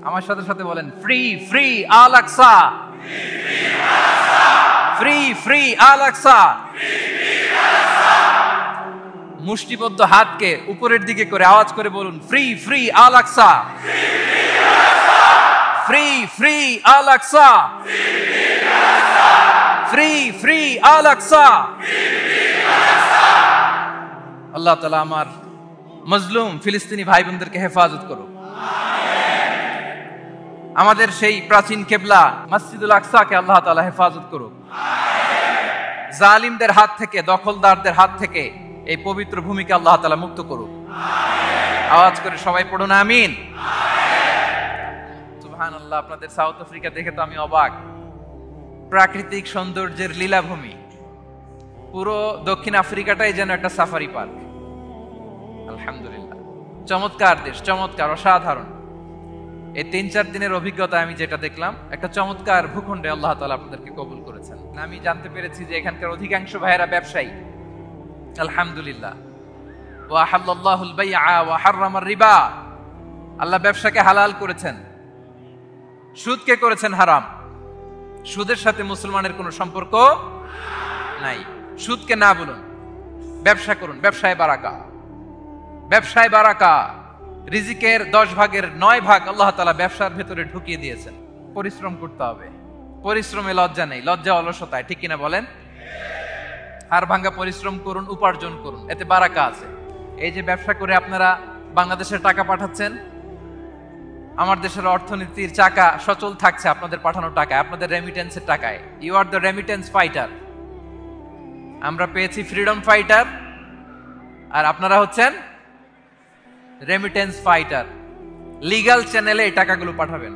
আমার সাথে সাথে বলেন ফ্রি ফ্রি আল আকসা, ফ্রি ফ্রি আল আকসা। মুষ্টিবদ্ধ হাতকে উপরের দিকে করে আওয়াজ করে বলুন ফ্রি ফ্রি আল আকসা, ফ্রি ফ্রি আল আকসা, ফ্রি ফ্রি আল আকসা। আল্লাহ তাআলা আমার মজলুম ফিলিস্তিনি ভাই বোনদেরকে হেফাজত করুক। আমাদের সেই প্রাচীন কিবলা মসজিদুল আকসাকে আল্লাহ তাআলা হেফাজত করুক। জালিমদের হাত থেকে, দখলদারদের হাত থেকে এই পবিত্র ভূমিকে আল্লাহ তাআলা মুক্ত করুক। আওয়াজ করে সবাই পড়ুন আমিন। সুবহানাল্লাহ। আপনাদের সাউথ আফ্রিকা দেখে তো আমি অবাক। প্রাকৃতিক সৌন্দর্যের লীলাভূমি, পুরো দক্ষিণ আফ্রিকাটাই যেন একটা সাফারি পার্ক। আলহামদুলিল্লাহ, চমৎকার দেশ, চমৎকার, অসাধারণ। এই 3-4 দিনের অভিজ্ঞতা আমি যেটা দেখলাম, একটা চমৎকার ভূখণ্ডে আল্লাহ তাআলা আপনাদেরকে কবুল করেছেন। আমি জানতে পেরেছি যে এখানকার অধিকাংশ ভাইয়েরা ব্যবসায়ী। আলহামদুলিল্লাহ। ওয়া হাল্লাল্লাহুল বাইআ ওয়া হাররামার রিবা। আল্লাহ ব্যবসাকে হালাল করেছেন, সুদকে করেছেন হারাম। সুদের সাথে মুসলমানের কোনো সম্পর্ক নাই। সুদকে না বলুন, ব্যবসা করুন। ব্যবসায় বারাকা, ব্যবসায় বারাকা। রিজিকের 10 ভাগের 9 ভাগ আল্লাহ তাআলা ব্যবসার ভেতরে ঢুকিয়ে দিয়েছেন। পরিশ্রম করতে হবে, পরিশ্রমে লজ্জা নেই, লজ্জা অলসতায়, ঠিক কিনা বলেন? হাড় ভাঙা পরিশ্রম করুন, উপার্জন করুন, এতে বারাকা আছে। এই যে ব্যবসা করে আপনারা বাংলাদেশের টাকা পাঠাচ্ছেন, আমার দেশের অর্থনীতির চাকা সচল থাকছে আপনাদের পাঠানো টাকায়, আপনাদের রেমিটেন্সের টাকায়। You are the remittance fighter. আমরা পেয়েছি ফ্রিডম ফাইটার, আর আপনারা হচ্ছেন রেমিটেন্স ফাইটার। লিগ্যাল চ্যানেলে এই টাকাগুলো পাঠাবেন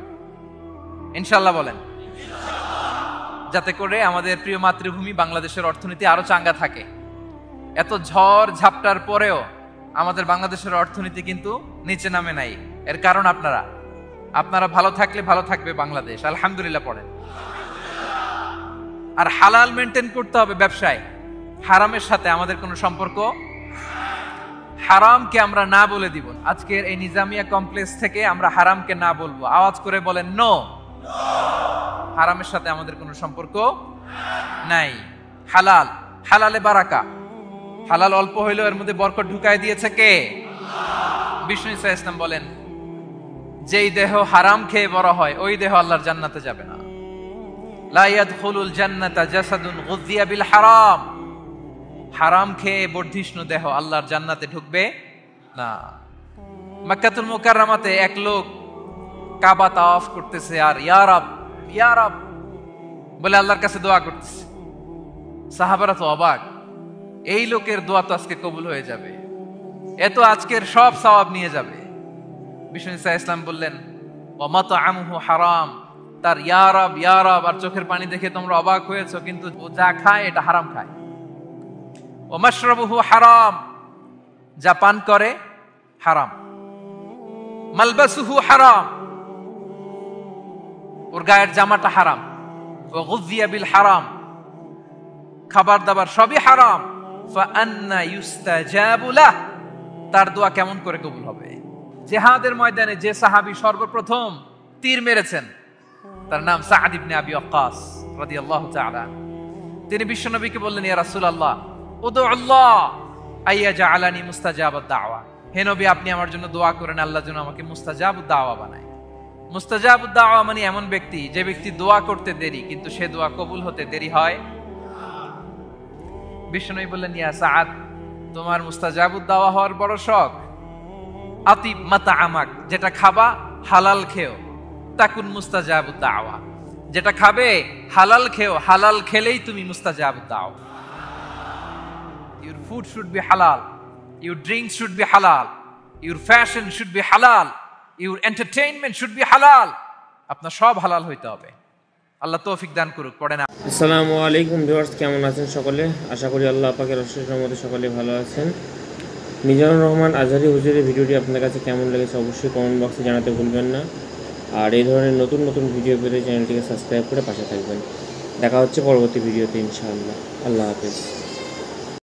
ইনশাআল্লাহ, বলেন, যাতে করে আমাদের প্রিয় মাতৃভূমি বাংলাদেশের অর্থনীতি আরো চাঙ্গা থাকে। এত ঝড় ঝাপটার পরেও আমাদের বাংলাদেশের অর্থনীতি কিন্তু নিচে নামে নাই। এর কারণ আপনারা ভালো থাকলে ভালো থাকবে বাংলাদেশ। আলহামদুলিল্লাহ পড়েন। আর হালাল মেনটেন করতে হবে ব্যবসায়। হারামের সাথে আমাদের কোনো সম্পর্ক, হারামকে আমরা না বলে দিব। আজকের এই নিজামিয়া কমপ্লেক্স থেকে আমরা হারামকে না বলবো। আওয়াজ করে বলেন নো। হারামের সাথে আমাদের কোনো সম্পর্ক নাই। হালাল, হালালে বারাকা। হালাল অল্প হইলেও এর মধ্যে বরকত ঢুকায় দিয়েছে কে? বিষ্ণু ইসা ইসলাম বলেন, যেই দেহ হারাম খেয়ে বড় হয় ওই দেহ আল্লাহর জান্নাতে যাবে না। লা ইয়াদখুলুল জান্নাতা জাসাদুন গুযিয়া বিল হারাম। হারাম খেয়ে বর্ধিষ্ণু দেহ আল্লাহর জান্নাতে ঢুকবে না। মক্কাতুল মুকাররমাতে এক লোক কাবা তাওয়াফ করতেছে আর ইয়া রব, ইয়া রব বলে আল্লাহর কাছে দোয়া করতেছে। সাহাবারা তো অবাক, এই লোকের দোয়া তো আজকে কবুল হয়ে যাবে, এ তো আজকের সব সওয়াব নিয়ে যাবে। বিষ্ণু ইসা ইসলাম বললেন, ওয়া মাতআমুহু হারাম। তার ইয়া রব, ইয়া রব আর চোখের পানি দেখে তোমরা অবাক হয়েছো, কিন্তু ও যা খায় এটা হারাম খায়। ও মাশরাবুহু হারাম, যা পান করে হারাম। মালবাসুহু হারাম, ওর গায়ের জামাটা হারাম। ও গুযিয়া বিল হারাম, খাবার দাবার সবই হারাম। ফাআন্না ইউস্তাজাবু লাহ, তার দোয়া কেমন করে কবুল হবে? জিহাদের ময়দানে যে সাহাবী সর্বপ্রথম তীর মেরেছেন তার নাম সাআদ ইবনে আবি ওয়াক্কাস রাদিয়াল্লাহু তাআলা। তিনি বিশ্বনবীকে বললেন, ইয়া রাসূলুল্লাহ উদু আল্লাহ আইয়াজআলানি মুস্তাজাবাদ দাওয়া। হে নবী, আপনি আমার জন্য দোয়া করেন আল্লাহ যেন আমাকে মুস্তাজাবুদ দাওয়া বানায়। মুস্তাজাবুদ দাওয়া মানে এমন ব্যক্তি যে ব্যক্তি দোয়া করতে দেরি কিন্তু সে দোয়া কবুল হতে দেরি হয়। বিশ্বনবী বললেন, ইয়া সাআদ, তোমার মুস্তাজাবুদ দাওয়া হওয়ার বড় শখ। আতিব মাতআমাক, যেটা খাবা হালাল খেও। তাকুন মুস্তাজাবুদ দাওয়া, যেটা খাবে হালাল খেও, হালাল খেলেই তুমি মুস্তাজাবুদ দাওয়া। Your food should be halal, your drinks should be halal, your fashion should be halal, your entertainment should be halal. আপনার সব হালাল হইতে হবে। আল্লাহ তৌফিক দান করুক। পড়েন। আসসালামু আলাইকুম ভিউয়ার্স, কেমন আছেন সকলে? আশা করি আল্লাহ পাকের অশেষ রহমতে সকলে ভালো আছেন। মিজানুর রহমান আজহারী হুজুরের ভিডিওটি আপনার কাছে কেমন লেগেছে অবশ্যই কমেন্ট বক্সে জানাতে ভুলবেন না। আর এই ধরনের নতুন নতুন ভিডিও পেতে চ্যানেলটিকে সাবস্ক্রাইব করে পাশে থাকবেন। দেখা হচ্ছে পরবর্তী ভিডিওতে ইনশাআল্লাহ। আল্লাহ হাফেজ।